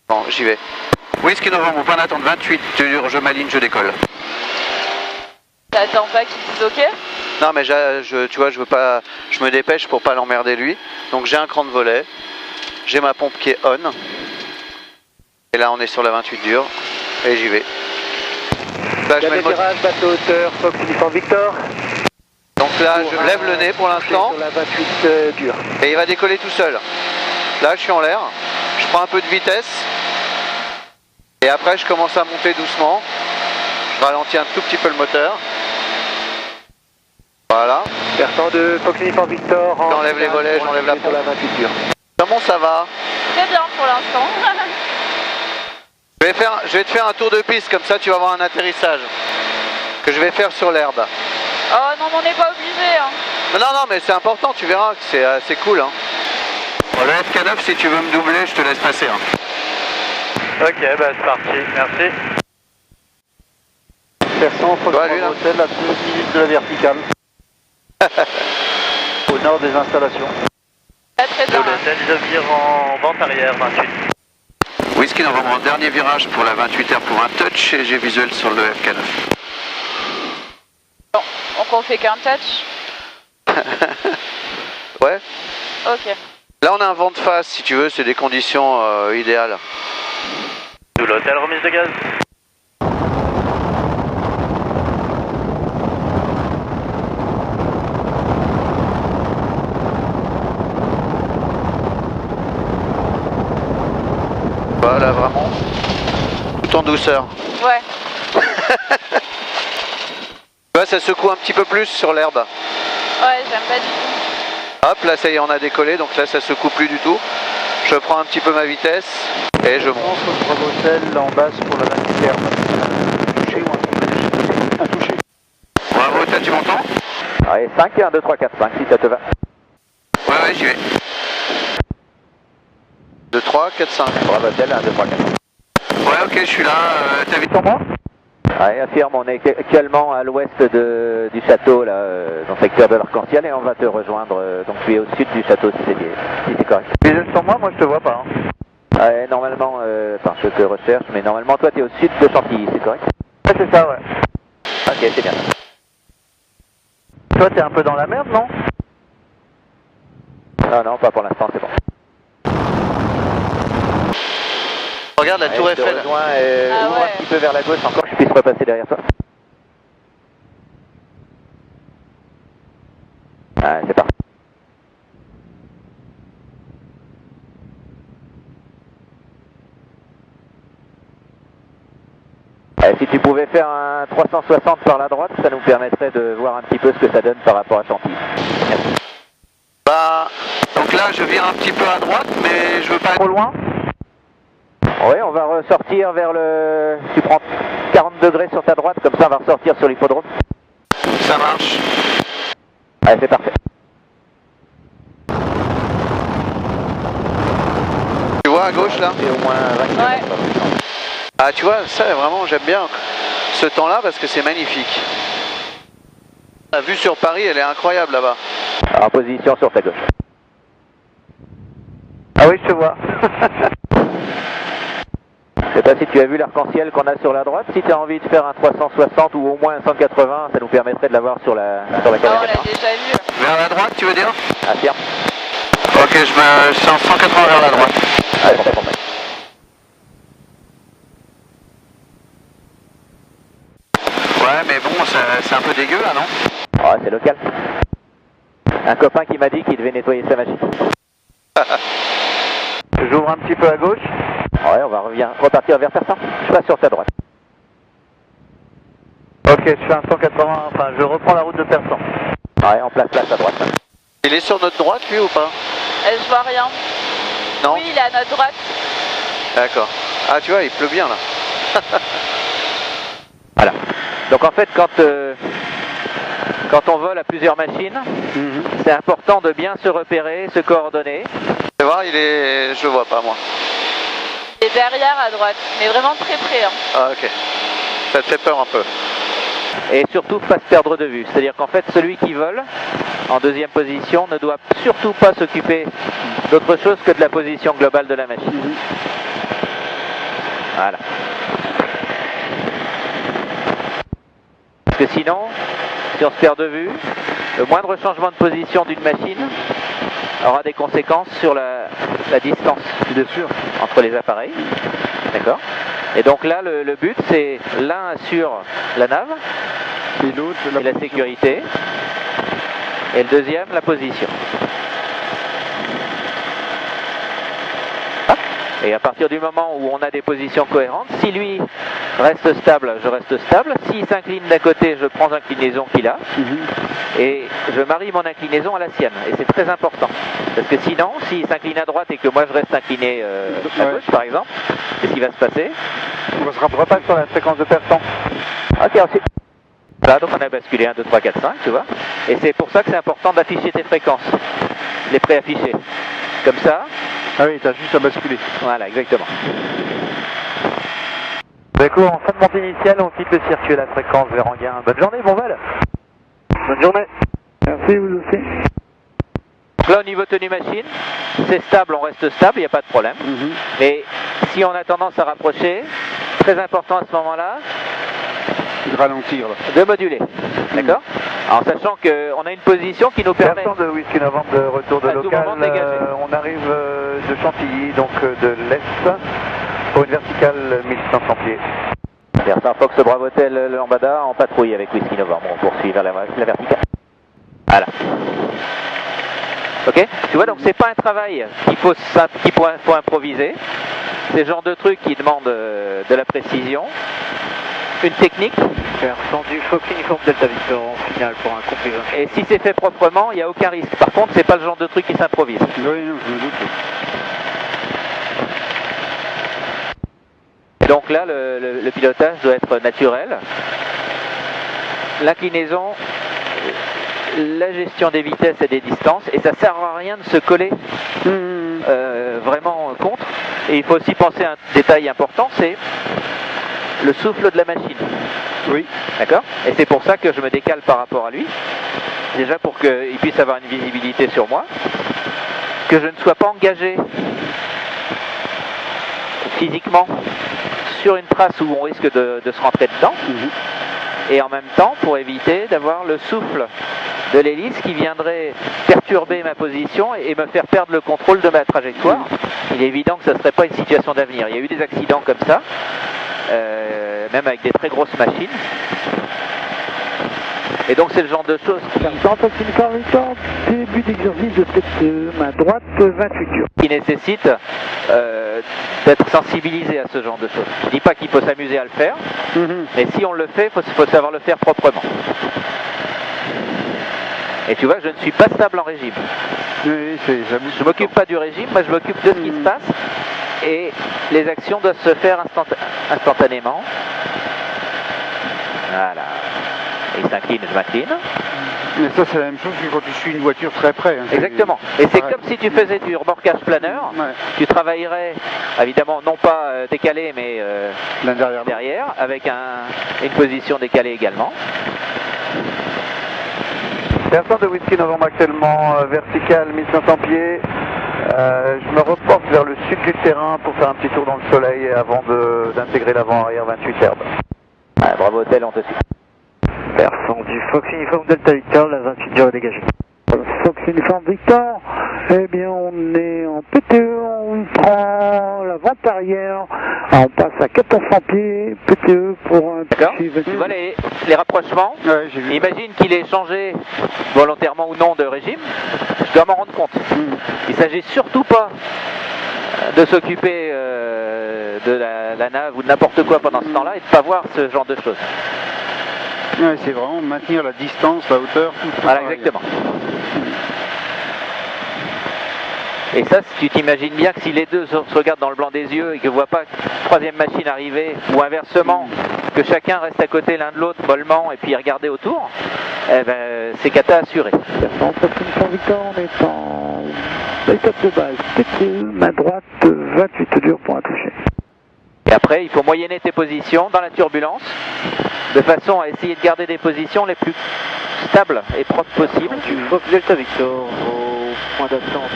Bon, j'y vais. Whisky Novembre, point d'attente 28, je m'aligne, je décolle. T'attends pas qu'il dise ok? Non mais tu vois, je veux pas, je me dépêche pour pas l'emmerder lui. Donc j'ai un cran de volet, j'ai ma pompe qui est on. Et là on est sur la 28 dure, et j'y vais. Là, je mets le virage, bateau hauteur, Fox Uniform Victor. Donc là je lève le nez pour l'instant. Sur la 28 dure. Et il va décoller tout seul. Là je suis en l'air, je prends un peu de vitesse. Et après je commence à monter doucement. Je ralentis un tout petit peu le moteur. Voilà. Versant de Fox Uniform Victor. J'enlève les volets, j'enlève la pompe. Sur la 28 dure. Comment ça va? Très bien pour l'instant. Je vais te faire un tour de piste, comme ça tu vas avoir un atterrissage. Que je vais faire sur l'herbe. Oh non, mais on n'est pas obligé. Hein. Non, mais c'est important, tu verras que c'est assez cool. Hein. Bon, le FK9, si tu veux me doubler, je te laisse passer. Hein. Ok, bah c'est parti, merci. Versant Fox Uniform Hotel à 2 minutes de la verticale. Au nord des installations. Pas très bien. L'hôtel, je vire en vente arrière 28. Whisky Novembre, dernier virage pour la 28R pour un touch et j'ai visuel sur le FK9. Bon, donc on fait qu'un touch. Ouais. Ok. Là on a un vent de face si tu veux, c'est des conditions idéales. Sous l'hôtel, remise de gaz. Voilà, vraiment. Tout en douceur. Ouais. Tu vois, ça secoue un petit peu plus sur l'herbe. Ouais, j'aime pas du tout. Hop, là ça y est, on a décollé, donc là ça secoue plus du tout. Je prends un petit peu ma vitesse et je monte. Bravo Hotel en basse pour la 28R. Touché ou un touché? Bravo, tu m'entends? Allez, 5 et 1, 2, 3, 4, 5, si ça te va. Ouais, j'y vais. 2, 3, 4, 5. Bravo Hotel, 1, 2, 3, 4. Ouais, ok, je suis là. T'as vite Sur moi? Ouais, affirme, on est actuellement à l'ouest du château, là, dans le secteur de l'Arc-en-Ciel, et on va te rejoindre. Donc tu es au sud du château, si c'est correct. Visuel sur moi je te vois pas. Hein. Ouais, normalement, enfin, je te recherche, mais normalement, toi, tu es au sud de Chantilly, c'est correct? Ouais, c'est ça, ouais. Ok, c'est bien. Toi, t'es un peu dans la merde, non? Non, pas pour l'instant, c'est bon. Regarde la tour Eiffel. Ouvre un petit peu vers la gauche encore, que je puisse repasser derrière toi. Ouais, c'est parti. Si tu pouvais faire un 360 par la droite, ça nous permettrait de voir un petit peu ce que ça donne par rapport à Chantilly. Merci. Bah, donc là je vire un petit peu à droite, mais je veux pas être Trop loin? Oui, on va ressortir vers le... Tu prends 40 degrés sur ta droite, comme ça on va ressortir sur l'hippodrome. Ça marche. Allez, c'est parfait. Tu vois à gauche là? C'est au moins 20 km. Ouais. Ah tu vois, ça vraiment j'aime bien ce temps-là parce que c'est magnifique. La vue sur Paris, elle est incroyable là-bas. En position sur ta gauche. Ah oui, je te vois. Je sais pas si tu as vu l'arc-en-ciel qu'on a sur la droite. Si tu as envie de faire un 360 ou au moins un 180, ça nous permettrait de l'avoir sur la caméra. Ah, on l'a déjà vu. Vers la droite, tu veux dire? Affirme. Ok, je suis en 180 vers la droite. Allez, on va. Ouais, mais bon, c'est un peu dégueu là, non? Ah, c'est local. Un copain qui m'a dit qu'il devait nettoyer sa machine. J'ouvre un petit peu à gauche. Ouais, on va repartir vers Persan. Je passe sur ta droite. Ok, je fais un 180, enfin je reprends la route de Persan. Ouais, on place à droite. Il est sur notre droite lui ou pas? Je vois rien. Non? Oui, il est à notre droite. D'accord. Ah tu vois, il pleut bien là. Voilà. Donc en fait, quand on vole à plusieurs machines, c'est important de bien se repérer, se coordonner. Tu vois, je le vois pas moi. Il est derrière à droite, mais vraiment très près. Hein. Ah ok. Ça te fait peur un peu. Et surtout pas se perdre de vue. C'est-à-dire qu'en fait, celui qui vole en deuxième position ne doit surtout pas s'occuper d'autre chose que de la position globale de la machine. Voilà. Parce que sinon, si on se perd de vue, le moindre changement de position d'une machine aura des conséquences sur la distance, bien sûr, entre les appareils. D'accord. Et donc là, le but, c'est l'un assure la nave et l'autre la sécurité, et le deuxième, la position. Et à partir du moment où on a des positions cohérentes, si lui reste stable, je reste stable. S'il s'incline d'un côté, je prends l'inclinaison qu'il a. Et je marie mon inclinaison à la sienne. Et c'est très important. Parce que sinon, s'il s'incline à droite et que moi je reste incliné à gauche, par exemple, qu'est-ce qui va se passer? On se repasse sur la séquence de perçant. Ok, ensuite. Voilà, donc on a basculé 1, 2, 3, 4, 5, tu vois. Et c'est pour ça que c'est important d'afficher tes fréquences. Les préafficher. Comme ça. Ah oui, t'as juste à basculer. Voilà, exactement. D'accord, en fin de montée initiale, on quitte le circuit à la fréquence vers Anguin. Bonne journée, bon vol. Bonne journée. Merci, vous aussi. Donc là, au niveau tenue machine, c'est stable, on reste stable, il n'y a pas de problème. Mais si on a tendance à rapprocher, très important à ce moment-là, de ralentir, là. De moduler. D'accord. En sachant qu'on a une position qui nous permet... Versant de Whisky Novembre de retour de local, on arrive de Chantilly, donc de l'Est, pour une verticale 1500 pieds. Versant Fox Bravo Hotel Lambada en patrouille avec Whisky Novembre, on poursuit vers la verticale. Voilà. Ok. Tu vois, donc c'est pas un travail qu'il faut improviser. C'est le genre de truc qui demande de la précision, une technique. Versant du Fox Uniforme Delta Victor en finale pour un complet. Et si c'est fait proprement, il n'y a aucun risque. Par contre, c'est pas le genre de truc qui s'improvise. Oui, non, je me doute. Et donc là, le pilotage doit être naturel. L'inclinaison, la gestion des vitesses et des distances, et ça sert à rien de se coller vraiment contre. Et il faut aussi penser à un détail important, c'est le souffle de la machine. Oui. D'accord. Et c'est pour ça que je me décale par rapport à lui. Déjà pour qu'il puisse avoir une visibilité sur moi. Que je ne sois pas engagé physiquement sur une trace où on risque de se rentrer dedans. Et en même temps, pour éviter d'avoir le souffle de l'hélice qui viendrait perturber ma position et me faire perdre le contrôle de ma trajectoire. Il est évident que ça ne serait pas une situation d'avenir. Il y a eu des accidents comme ça. Même avec des très grosses machines. Et donc c'est le genre de choses début d'exercice de tête main droite 28 durs. Qui nécessite d'être sensibilisé à ce genre de choses. Je ne dis pas qu'il faut s'amuser à le faire, mais si on le fait, il faut savoir le faire proprement. Et tu vois, je ne suis pas stable en régime. Oui, je ne m'occupe pas du régime, moi je m'occupe de ce qui se passe. Et les actions doivent se faire instantanément. Voilà. Il s'incline, je m'incline. Mais ça, c'est la même chose que quand tu suis une voiture très près. Hein. Exactement. Et c'est comme si tu faisais du remorquage planeur. Tu travaillerais, évidemment, non pas décalé, mais derrière, avec une position décalée également. Versant de Whisky Novembre actuellement, verticale 1500 pieds. Je me reporte vers le sud du terrain pour faire un petit tour dans le soleil avant d'intégrer l'avant-arrière 28 Herbe. Ouais, Bravo Hotel, on te suit. Versant du Fox Uniforme Delta Victor, la 28 dure dégagée. Fox Uniforme Victor, eh bien on est en PTE, on prend la vente arrière, on passe à 1400 pieds, PTE pour un... D'accord. Tu vois les rapprochements. Ouais, j'ai vu. Imagine qu'il ait changé volontairement ou non de régime, je dois m'en rendre compte. Il ne s'agit surtout pas de s'occuper de la nave ou de n'importe quoi pendant ce temps-là et de ne pas voir ce genre de choses. Ouais, c'est vraiment maintenir la distance, la hauteur, tout. Voilà, exactement. Et ça, tu t'imagines bien que si les deux se regardent dans le blanc des yeux et que ne voient pas une troisième machine arriver, ou inversement, que chacun reste à côté l'un de l'autre mollement et puis regarder autour, eh ben, c'est cata assuré. En Fox Victor, on est en étape de base, PTE, main droite, 28 durs pour un toucher. Et après, il faut moyenner tes positions dans la turbulence, de façon à essayer de garder des positions les plus stables et propres possibles. Du Fox Delta Victor, au point d'attente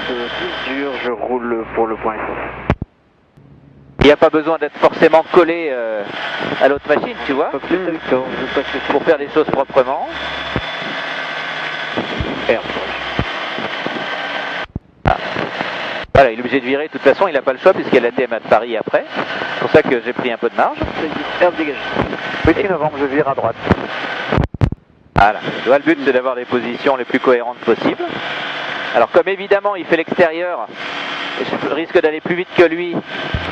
10 durs, je roule pour le point SOS. Il n'y a pas besoin d'être forcément collé à l'autre machine, tu vois, pour faire les choses proprement. Ah. Voilà, il est obligé de virer, de toute façon il n'a pas le choix puisqu'il y a la TMA de Paris après. C'est pour ça que j'ai pris un peu de marge. Air dégagé. Petit novembre, je vire à droite. Voilà, tu vois, le but c'est d'avoir les positions les plus cohérentes possibles. Alors comme évidemment il fait l'extérieur, je risque d'aller plus vite que lui.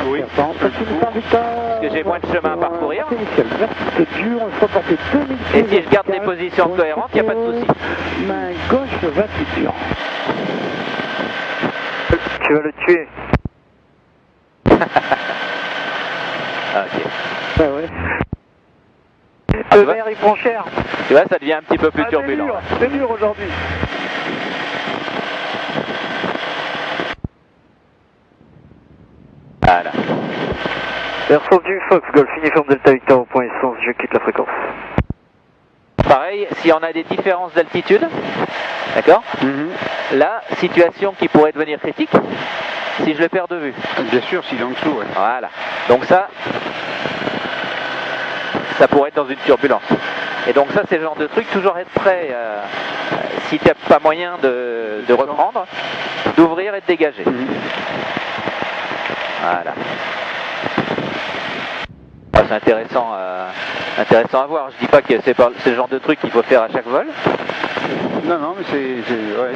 Oui. Parce que j'ai moins de chemin à parcourir. Et si je garde des positions cohérentes, il n'y a pas de souci. Main gauche, 28 dur. Tu vas le tuer. Ah, ok. Ah ouais. Ah, Le verre, il prend cher. Tu vois, ça devient un petit peu plus turbulent. C'est dur aujourd'hui. Voilà. Air du Fox, Golf Uniforme Delta Victor au point essence, je quitte la fréquence. Pareil, si on a des différences d'altitude, d'accord, là, situation qui pourrait devenir critique, si je le perds de vue. Bien sûr, s'il est en dessous, ouais. Voilà. Donc ça pourrait être dans une turbulence. Et donc ça, c'est le genre de truc, toujours être prêt, si tu n'as pas moyen de reprendre, d'ouvrir et de dégager. Voilà. Ah, c'est intéressant à voir. Je dis pas que c'est le genre de truc qu'il faut faire à chaque vol. Non, non, mais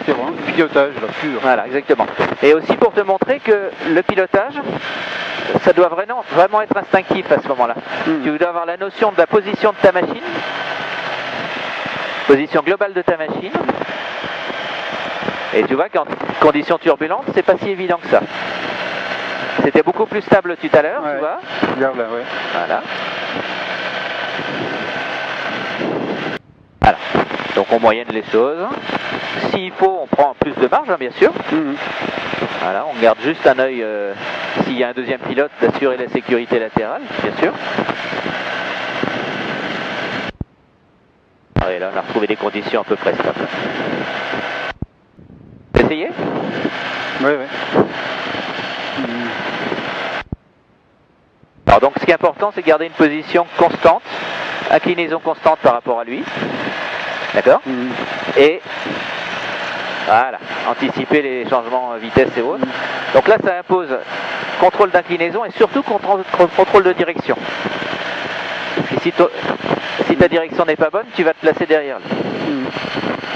c'est vraiment du pilotage, là, pur. Voilà, exactement. Et aussi pour te montrer que le pilotage, ça doit vraiment être instinctif à ce moment-là. Tu dois avoir la notion de la position de ta machine, position globale de ta machine. Et tu vois qu'en conditions turbulentes, c'est pas si évident que ça. C'était beaucoup plus stable tout à l'heure, tu vois. Regarde là, ouais. Voilà. Voilà. Donc on moyenne les choses. S'il faut, on prend plus de marge, hein, bien sûr. Voilà, on garde juste un œil, s'il y a un deuxième pilote, d'assurer la sécurité latérale, bien sûr. Et là, on a retrouvé des conditions à peu près stables. Essayez ? Ouais, ouais. Alors donc ce qui est important, c'est de garder une position constante, inclinaison constante par rapport à lui. D'accord ? Et voilà, anticiper les changements vitesse et autres. Donc là, ça impose contrôle d'inclinaison et surtout contrôle de direction. Et si ta direction n'est pas bonne, tu vas te placer derrière lui.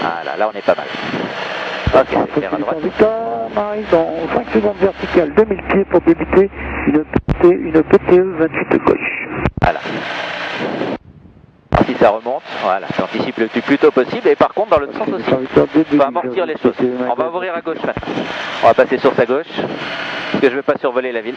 Voilà, là on est pas mal. Ok, c'est clair à droite. On arrive dans 5 secondes verticales, 2000 pieds pour débuter une PTE 28 gauche. Voilà. Si ça remonte, voilà, j'anticipe le plus tôt possible et par contre dans l'autre sens aussi. On va amortir les choses. On va ouvrir à gauche maintenant. On va passer sur sa gauche parce que je ne veux pas survoler la ville.